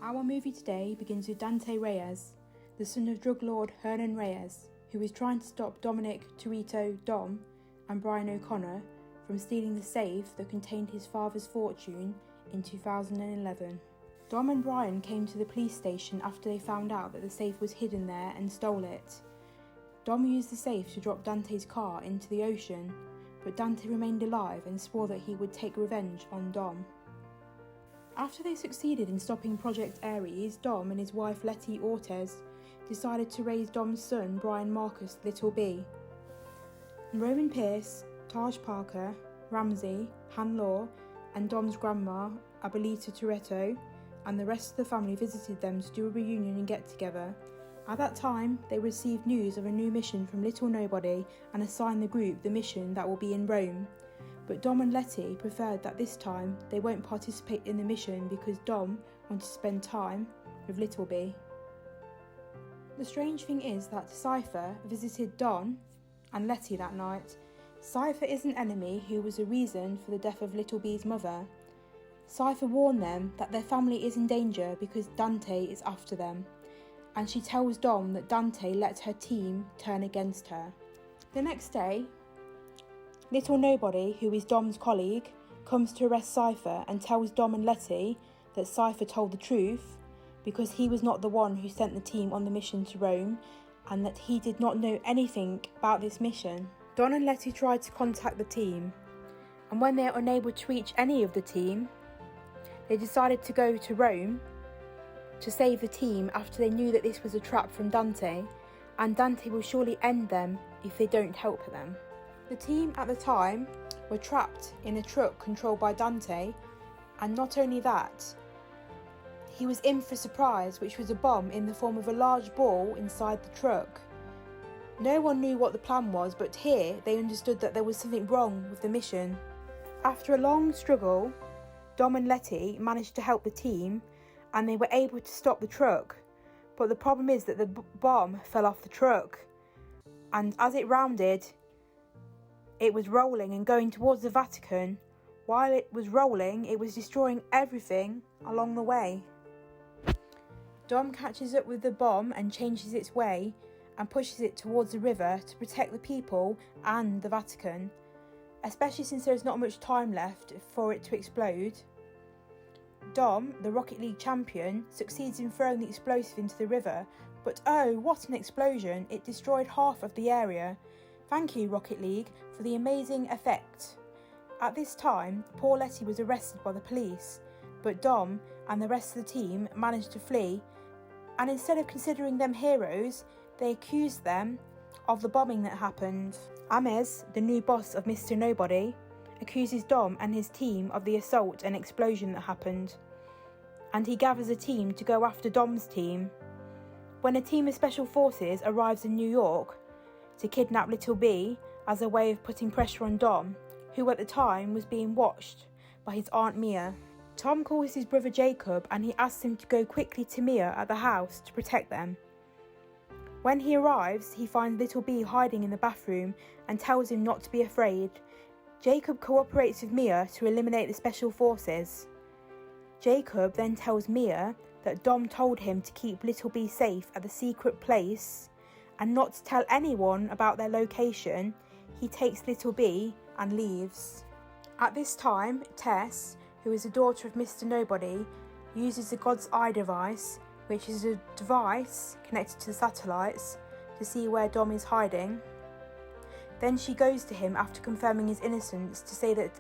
Our movie today begins with Dante Reyes, the son of drug lord Hernan Reyes, who is trying to stop Dominic Torito Dom and Brian O'Connor from stealing the safe that contained his father's fortune in 2011. Dom and Brian came to the police station after they found out that the safe was hidden there and stole it. Dom used the safe to drop Dante's car into the ocean, but Dante remained alive and swore that he would take revenge on Dom. After they succeeded in stopping Project Ares, Dom and his wife Letty Ortez decided to raise Dom's son Brian Marcus Little B. Roman Pierce, Taj Parker, Ramsey, Han Law, and Dom's grandma Abuelita Toretto and the rest of the family visited them to do a reunion and get together. At that time, they received news of a new mission from Little Nobody and assigned the group the mission that will be in Rome. But Dom and Letty preferred that this time they won't participate in the mission because Dom wanted to spend time with Little B. The strange thing is that Cypher visited Don and Letty that night. Cypher is an enemy who was a reason for the death of Little B's mother. Cypher warned them that their family is in danger because Dante is after them, and she tells Dom that Dante let her team turn against her. The next day, Little Nobody, who is Dom's colleague, comes to arrest Cypher and tells Dom and Letty that Cypher told the truth because he was not the one who sent the team on the mission to Rome and that he did not know anything about this mission. Don and Letty tried to contact the team, and when they are unable to reach any of the team, they decided to go to Rome to save the team after they knew that this was a trap from Dante, and Dante will surely end them if they don't help them. The team at the time were trapped in a truck controlled by Dante, and not only that, he was in for a surprise, which was a bomb in the form of a large ball inside the truck. No one knew what the plan was, but here they understood that there was something wrong with the mission. After a long struggle, Dom and Letty managed to help the team and they were able to stop the truck, but the problem is that the bomb fell off the truck, and as it rounded, it was rolling and going towards the Vatican. While it was rolling, it was destroying everything along the way. Dom catches up with the bomb and changes its way and pushes it towards the river to protect the people and the Vatican, especially since there is not much time left for it to explode. Dom, the Rocket League champion, succeeds in throwing the explosive into the river, but oh, what an explosion! It destroyed half of the area. Thank you, Rocket League, for the amazing effect. At this time, poor Letty was arrested by the police, but Dom and the rest of the team managed to flee, and instead of considering them heroes, they accused them of the bombing that happened. Ames, the new boss of Mr. Nobody, accuses Dom and his team of the assault and explosion that happened, and he gathers a team to go after Dom's team. When a team of special forces arrives in New York to kidnap Little B as a way of putting pressure on Dom, who at the time was being watched by his Aunt Mia. Tom calls his brother Jacob and he asks him to go quickly to Mia at the house to protect them. When he arrives, he finds Little B hiding in the bathroom and tells him not to be afraid. Jacob cooperates with Mia to eliminate the special forces. Jacob then tells Mia that Dom told him to keep Little B safe at the secret place and not to tell anyone about their location. He takes Little B and leaves. At this time, Tess, who is the daughter of Mr. Nobody, uses the God's Eye device, which is a device connected to the satellites, to see where Dom is hiding. Then she goes to him after confirming his innocence to say that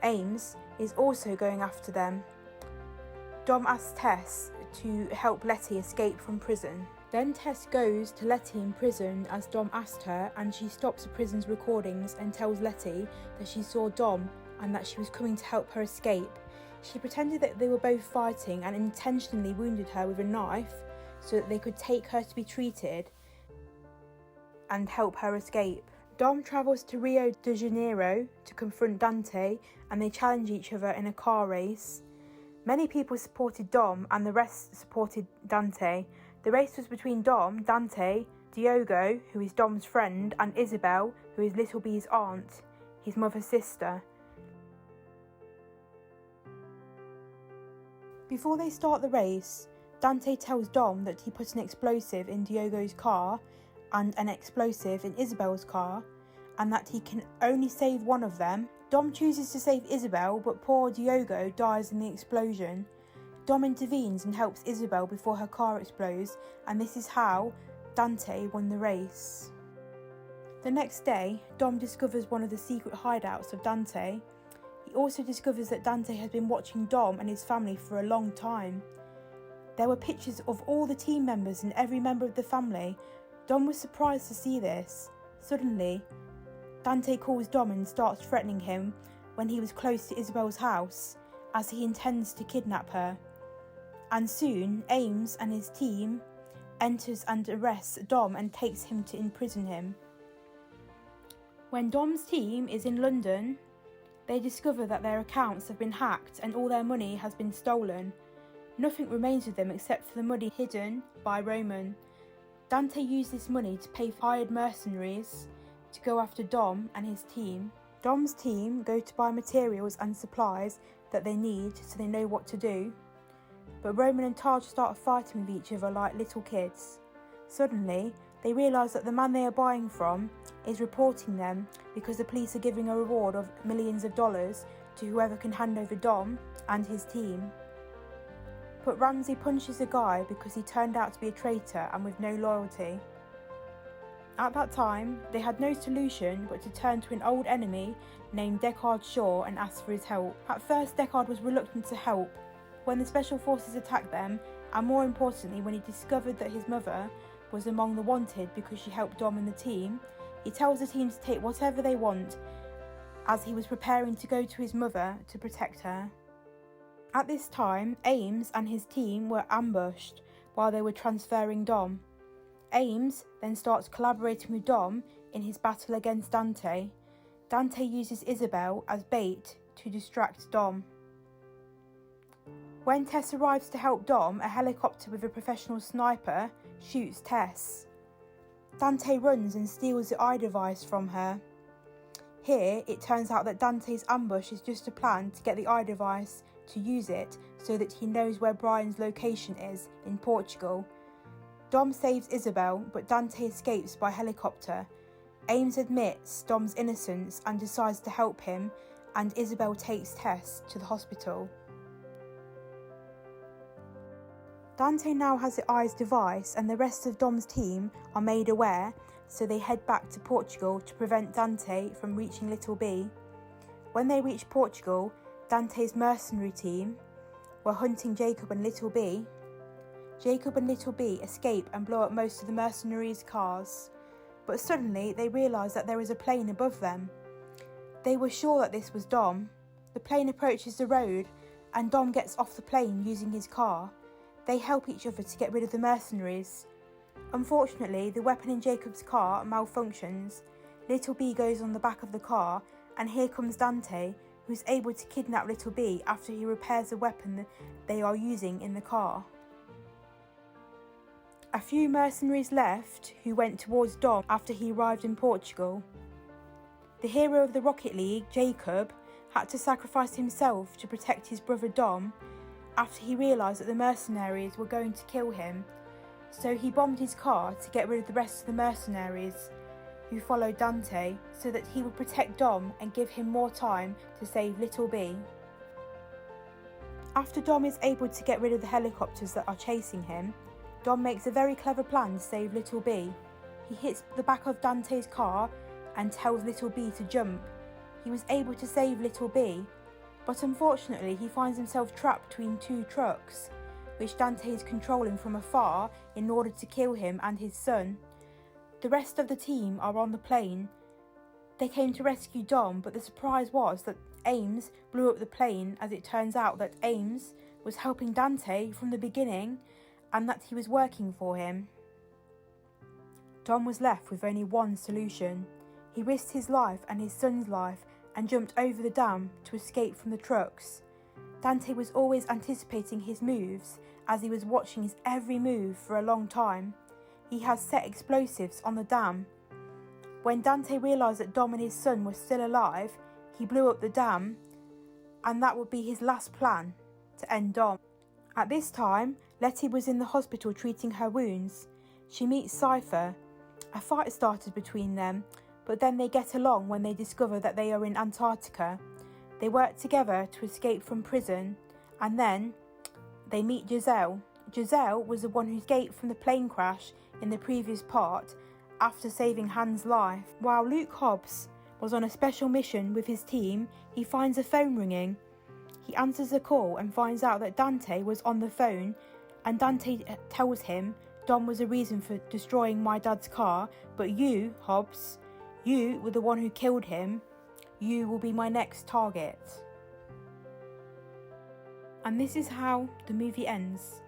Ames is also going after them. Dom asks Tess to help Letty escape from prison. Then Tess goes to Letty in prison as Dom asked her, and she stops the prison's recordings and tells Letty that she saw Dom and that she was coming to help her escape. She pretended that they were both fighting and intentionally wounded her with a knife so that they could take her to be treated and help her escape. Dom travels to Rio de Janeiro to confront Dante, and they challenge each other in a car race. Many people supported Dom and the rest supported Dante. The race was between Dom, Dante, Diogo, who is Dom's friend, and Isabel, who is Little B's aunt, his mother's sister. Before they start the race, Dante tells Dom that he put an explosive in Diogo's car and an explosive in Isabel's car, and that he can only save one of them. Dom chooses to save Isabel, but poor Diogo dies in the explosion. Dom intervenes and helps Isabel before her car explodes, and this is how Dante won the race. The next day, Dom discovers one of the secret hideouts of Dante. He also discovers that Dante has been watching Dom and his family for a long time. There were pictures of all the team members and every member of the family. Dom was surprised to see this. Suddenly, Dante calls Dom and starts threatening him when he was close to Isabel's house, as he intends to kidnap her. And soon, Ames and his team enters and arrests Dom and takes him to imprison him. When Dom's team is in London, they discover that their accounts have been hacked and all their money has been stolen. Nothing remains with them except for the money hidden by Roman. Dante used this money to pay for hired mercenaries to go after Dom and his team. Dom's team go to buy materials and supplies that they need so they know what to do. But Roman and Taj start fighting with each other like little kids. Suddenly, they realise that the man they are buying from is reporting them because the police are giving a reward of millions of dollars to whoever can hand over Dom and his team. But Ramsey punishes the guy because he turned out to be a traitor and with no loyalty. At that time, they had no solution but to turn to an old enemy named Deckard Shaw and ask for his help. At first, Deckard was reluctant to help. When the special forces attacked them, and more importantly when he discovered that his mother was among the wanted because she helped Dom and the team, he tells the team to take whatever they want, as he was preparing to go to his mother to protect her. At this time, Ames and his team were ambushed while they were transferring Dom. Ames then starts collaborating with Dom in his battle against Dante. Dante uses Isabel as bait to distract Dom. When Tess arrives to help Dom, a helicopter with a professional sniper shoots Tess. Dante runs and steals the eye device from her. Here, it turns out that Dante's ambush is just a plan to get the eye device to use it so that he knows where Brian's location is in Portugal. Dom saves Isabel, but Dante escapes by helicopter. Ames admits Dom's innocence and decides to help him, and Isabel takes Tess to the hospital. Dante now has the eye's device and the rest of Dom's team are made aware, so they head back to Portugal to prevent Dante from reaching Little B. When they reach Portugal, Dante's mercenary team were hunting Jacob and Little B. Jacob and Little B escape and blow up most of the mercenaries' cars, but suddenly they realise that there is a plane above them. They were sure that this was Dom. The plane approaches the road and Dom gets off the plane using his car. They help each other to get rid of the mercenaries. Unfortunately, the weapon in Jacob's car malfunctions. Little B goes on the back of the car, and here comes Dante, who's able to kidnap Little B after he repairs the weapon that they are using in the car. A few mercenaries left who went towards Dom after he arrived in Portugal. The hero of the Rocket League, Jacob, had to sacrifice himself to protect his brother Dom after he realised that the mercenaries were going to kill him, so he bombed his car to get rid of the rest of the mercenaries who followed Dante so that he would protect Dom and give him more time to save Little B. After Dom is able to get rid of the helicopters that are chasing him, Dom makes a very clever plan to save Little B. He hits the back of Dante's car and tells Little B to jump. He was able to save Little B, but unfortunately he finds himself trapped between two trucks, which Dante is controlling from afar in order to kill him and his son. The rest of the team are on the plane. They came to rescue Dom, but the surprise was that Ames blew up the plane, as it turns out that Ames was helping Dante from the beginning and that he was working for him. Dom was left with only one solution. He risked his life and his son's life and jumped over the dam to escape from the trucks. Dante was always anticipating his moves, as he was watching his every move for a long time. He had set explosives on the dam. When Dante realised that Dom and his son were still alive, he blew up the dam, and that would be his last plan to end Dom. At this time, Letty was in the hospital treating her wounds. She meets Cypher. A fight started between them, but then they get along when they discover that they are in Antarctica. They work together to escape from prison, and then they meet Giselle. Giselle was the one who escaped from the plane crash in the previous part after saving Han's life. While Luke Hobbs was on a special mission with his team, he finds a phone ringing. He answers the call and finds out that Dante was on the phone, and Dante tells him, "Dom was the reason for destroying my dad's car, but you, Hobbs, you were the one who killed him. You will be my next target." And this is how the movie ends.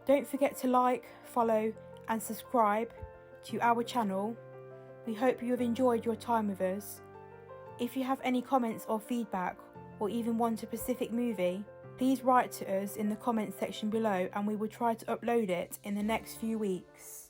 Don't forget to like, follow and subscribe to our channel. We hope you have enjoyed your time with us. If you have any comments or feedback, or even want a specific movie, please write to us in the comments section below, and we will try to upload it in the next few weeks.